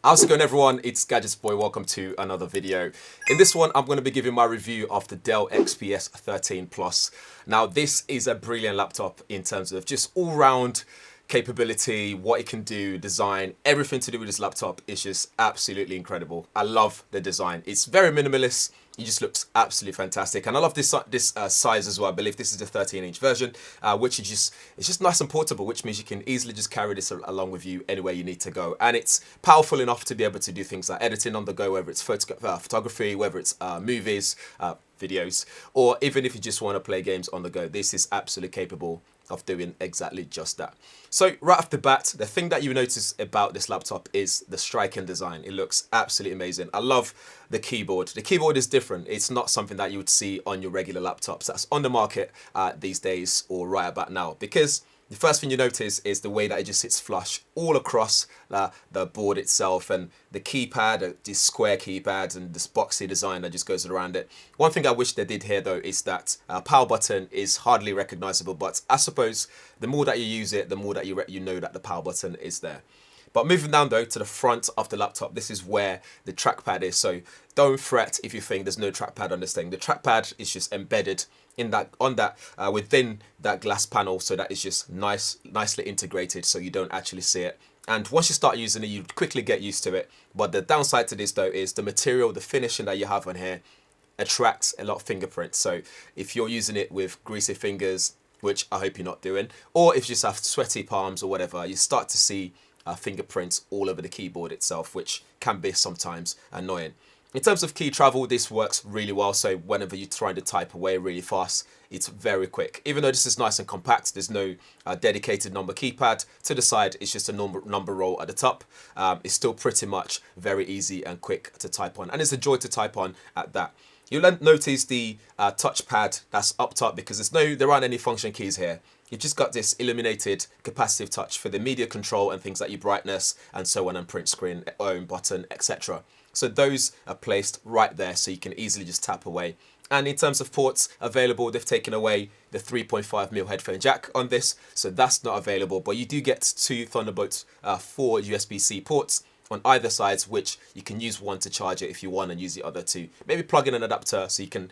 How's it going, everyone? It's GadgetsBoy. Welcome to another video. In this one, I'm going to be giving my review of the Dell XPS 13 Plus. Now, this is a brilliant laptop in terms of just all-round capability, what it can do, design, everything to do with this laptop is just absolutely incredible. I love the design. It's very minimalist. It just looks absolutely fantastic, and I love this size as well. I believe this is the 13-inch version, which is just nice and portable, which means you can easily just carry this along with you anywhere you need to go, and it's powerful enough to be able to do things like editing on the go, whether it's photography, whether it's movies, videos, or even if you just want to play games on the go. This is absolutely capable of doing exactly just that. So right off the bat, the thing that you notice about this laptop is the striking design. It looks absolutely amazing. I love the keyboard. The keyboard is different. It's not something that you would see on your regular laptops that's on the market these days or right about now, because the first thing you notice is the way that it just sits flush all across the board itself, and the keypad, this square keypad, and this boxy design that just goes around it. One thing I wish they did here, though, is that power button is hardly recognizable, but I suppose the more that you use it, the more that you know that the power button is there. But moving down though to the front of the laptop, this is where the trackpad is. So don't fret if you think there's no trackpad on this thing. The trackpad is just embedded in that within that glass panel, so that is just nicely integrated, so you don't actually see it. And once you start using it, you quickly get used to it. But the downside to this though is the material, the finishing that you have on here attracts a lot of fingerprints. So if you're using it with greasy fingers, which I hope you're not doing, or if you just have sweaty palms or whatever, you start to see fingerprints all over the keyboard itself, which can be sometimes annoying. In terms of key travel, this works really well. So whenever you're trying to type away really fast, it's very quick. Even though this is nice and compact, there's no dedicated number keypad. To the side, it's just a number roll at the top. It's still pretty much very easy and quick to type on, and it's a joy to type on at that. You'll notice the touchpad that's up top, because there aren't any function keys here. You've just got this illuminated capacitive touch for the media control and things like your brightness and so on, and print screen, home button, etc. So those are placed right there, so you can easily just tap away. And in terms of ports available, they've taken away the 3.5mm headphone jack on this, so that's not available. But you do get two Thunderbolt 4 USB-C ports on either side, which you can use one to charge it if you want, and use the other to maybe plug in an adapter so you can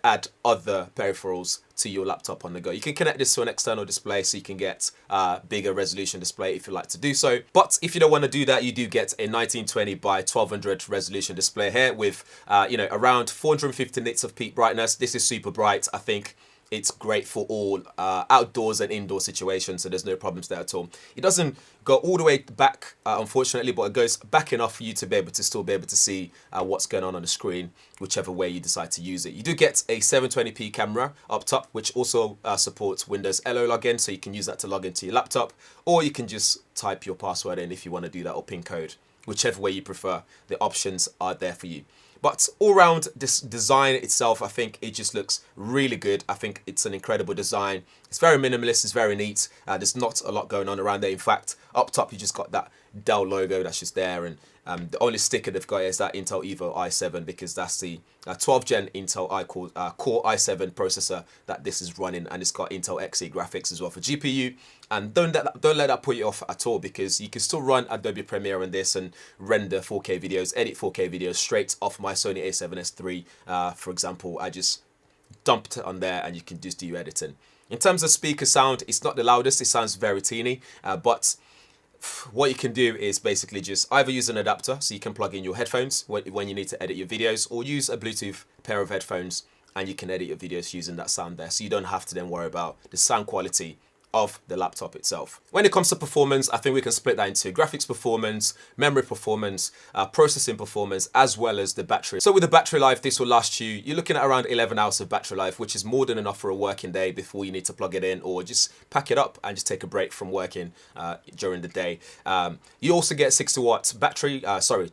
add other peripherals to your laptop on the go. You can connect this to an external display so you can get a bigger resolution display if you like to do so. But if you don't want to do that, you do get a 1920 by 1200 resolution display here with around 450 nits of peak brightness. This is super bright. I think it's great for all outdoors and indoor situations, so there's no problems there at all. It doesn't go all the way back, unfortunately, but it goes back enough for you to still be able to see what's going on the screen, whichever way you decide to use it. You do get a 720p camera up top, which also supports Windows LO login, so you can use that to log into your laptop, or you can just type your password in if you want to do that, or PIN code, whichever way you prefer. The options are there for you. But all around, this design itself, I think it just looks really good. I think it's an incredible design. It's very minimalist, it's very neat. There's not a lot going on around there. In fact, up top you just got that Dell logo that's just there, and the only sticker they've got is that Intel Evo i7, because that's the 12th gen Intel Core i7 processor that this is running, and it's got Intel Xe graphics as well for GPU. And don't let that put you off at all, because you can still run Adobe Premiere on this and render 4K videos, edit 4K videos straight off my Sony a7S III. For example, I just dumped it on there, and you can just do your editing. In terms of speaker sound, it's not the loudest. It sounds very teeny, but what you can do is basically just either use an adapter, so you can plug in your headphones when you need to edit your videos, or use a Bluetooth pair of headphones, and you can edit your videos using that sound there, so you don't have to then worry about the sound quality of the laptop itself. When it comes to performance, I think we can split that into graphics performance, memory performance, processing performance, as well as the battery. So with the battery life, this will last you're looking at around 11 hours of battery life, which is more than enough for a working day before you need to plug it in, or just pack it up and just take a break from working during the day. You also get 60-watt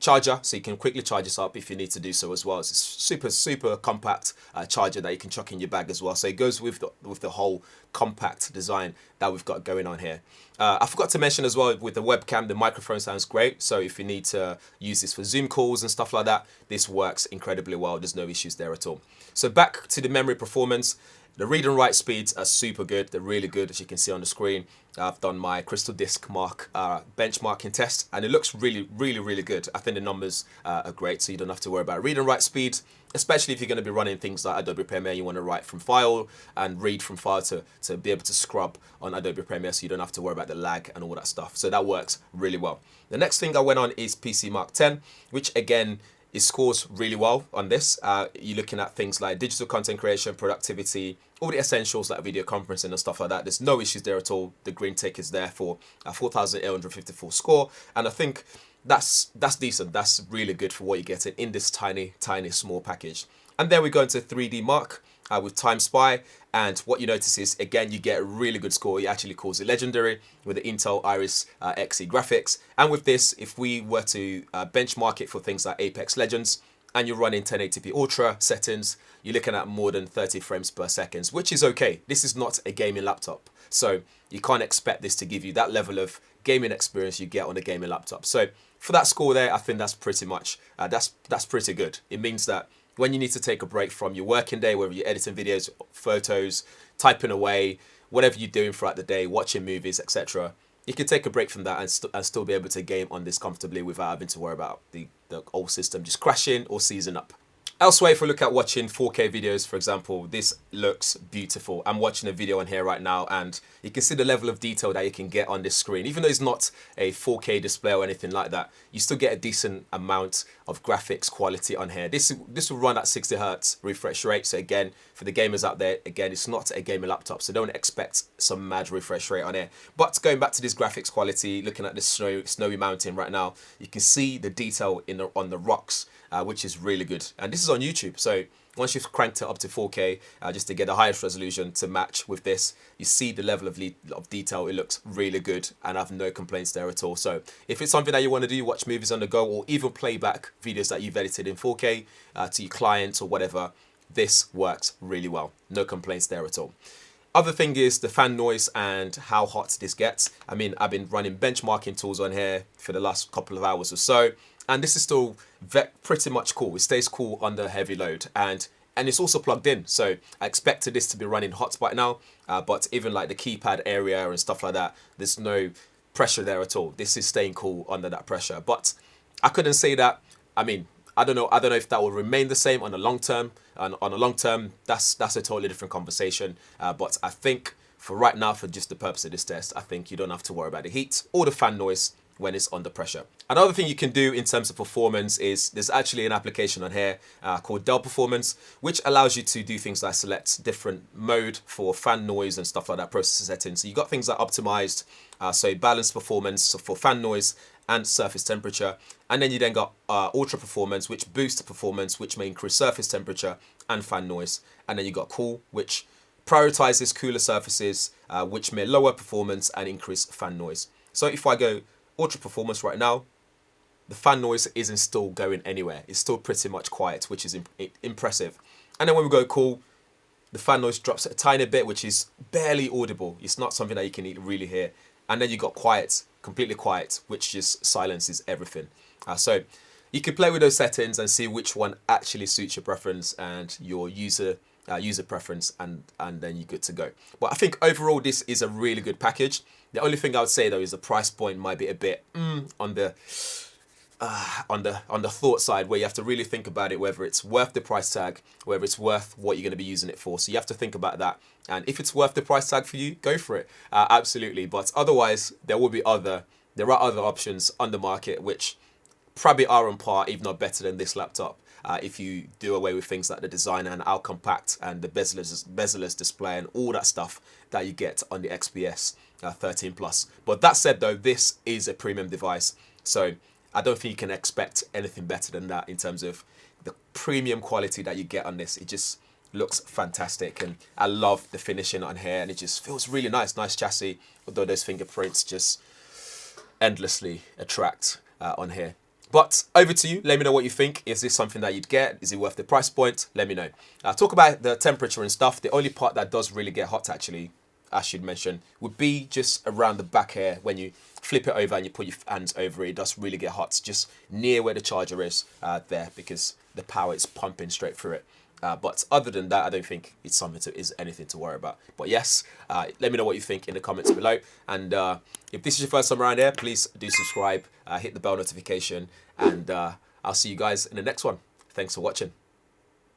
charger, so you can quickly charge this up if you need to do so as well. It's a super compact charger that you can chuck in your bag as well. So it goes with the whole compact design that we've got going on here. I forgot to mention as well, with the webcam, the microphone sounds great. So if you need to use this for Zoom calls and stuff like that, this works incredibly well. There's no issues there at all. So back to the memory performance. The read and write speeds are super good. They're really good, as you can see on the screen. I've done my crystal disk benchmarking test, and it looks really good. I think the numbers are great, so you don't have to worry about read and write speed, especially if you're going to be running things like Adobe Premiere. You want to write from file and read from file to be able to scrub on Adobe Premiere, so you don't have to worry about the lag and all that stuff. So that works really well. The next thing I went on is PC Mark 10, which again, it scores really well on this. You're looking at things like digital content creation, productivity, all the essentials like video conferencing and stuff like that. There's no issues there at all. The green tick is there for a 4,854 score. And I think that's decent. That's really good for what you're getting in this tiny small package. And then we go into 3D Mark with Time Spy. And what you notice is, again, you get a really good score. It actually calls it legendary with the Intel Iris Xe graphics. And with this, if we were to benchmark it for things like Apex Legends, and you're running 1080p Ultra settings, you're looking at more than 30 frames per second, which is okay. This is not a gaming laptop, so you can't expect this to give you that level of gaming experience you get on a gaming laptop. So for that score there, I think that's pretty much, that's pretty good. It means that when you need to take a break from your working day, whether you're editing videos, photos, typing away, whatever you're doing throughout the day, watching movies, etc., you can take a break from that and still be able to game on this comfortably without having to worry about the old system just crashing or seizing up. Elsewhere, if we look at watching 4K videos, for example, this looks beautiful. I'm watching a video on here right now, and you can see the level of detail that you can get on this screen. Even though it's not a 4K display or anything like that, you still get a decent amount of graphics quality on here. This will run at 60 Hz refresh rate. So again, for the gamers out there, again, it's not a gaming laptop, so don't expect some mad refresh rate on here. But going back to this graphics quality, looking at this snowy mountain right now, you can see the detail on the rocks, which is really good. And this is on YouTube, so once you've cranked it up to 4K, just to get the highest resolution to match with this, you see the level of detail. It looks really good, and I have no complaints there at all. So if it's something that you want to do, watch movies on the go, or even play back videos that you've edited in 4K to your clients or whatever, this works really well. No complaints there at all. Other thing is the fan noise and how hot this gets. I mean, I've been running benchmarking tools on here for the last couple of hours or so, and this is still pretty much cool. It stays cool under heavy load, and it's also plugged in. So I expected this to be running hot by now, but even like the keypad area and stuff like that, there's no pressure there at all. This is staying cool under that pressure. But I couldn't say that. I mean, I don't know if that will remain the same on the long term. On a long term, that's a totally different conversation. But I think for right now, for just the purpose of this test, I think you don't have to worry about the heat or the fan noise when it's under pressure. Another thing you can do in terms of performance is there's actually an application on here called Dell Performance, which allows you to do things like select different mode for fan noise and stuff like that, processor settings. So you got things like optimized, so balanced performance for fan noise and surface temperature, and then you then got ultra performance, which boosts performance, which may increase surface temperature and fan noise, and then you got cool, which prioritizes cooler surfaces, which may lower performance and increase fan noise. So if I go ultra performance right now, the fan noise isn't still going anywhere. It's still pretty much quiet, which is impressive. And then when we go cool, the fan noise drops a tiny bit, which is barely audible. It's not something that you can really hear. And then you got quiet, completely quiet, which just silences everything. So you can play with those settings and see which one actually suits your preference and your user preference, and then you're good to go. But I think overall this is a really good package. The only thing I would say though is the price point might be a bit on the thought side, where you have to really think about it, whether it's worth the price tag, whether it's worth what you're going to be using it for. So you have to think about that, and if it's worth the price tag for you, go for it, absolutely. But otherwise, there are other options on the market which probably are on par, if not better than this laptop. If you do away with things like the design and how compact and the bezel-less display and all that stuff that you get on the XPS 13 Plus. But that said though, this is a premium device, so I don't think you can expect anything better than that in terms of the premium quality that you get on this. It just looks fantastic, and I love the finishing on here, and it just feels really nice chassis, although those fingerprints just endlessly attract on here. But over to you. Let me know what you think. Is this something that you'd get? Is it worth the price point? Let me know. Talk about the temperature and stuff. The only part that does really get hot, actually, I should mention, would be just around the back here. When you flip it over and you put your hands over it, it does really get hot. Just near where the charger is there, because the power is pumping straight through it. But other than that, I don't think it's is anything to worry about. But yes, let me know what you think in the comments below. And if this is your first time around here, please do subscribe, hit the bell notification, and I'll see you guys in the next one. Thanks for watching.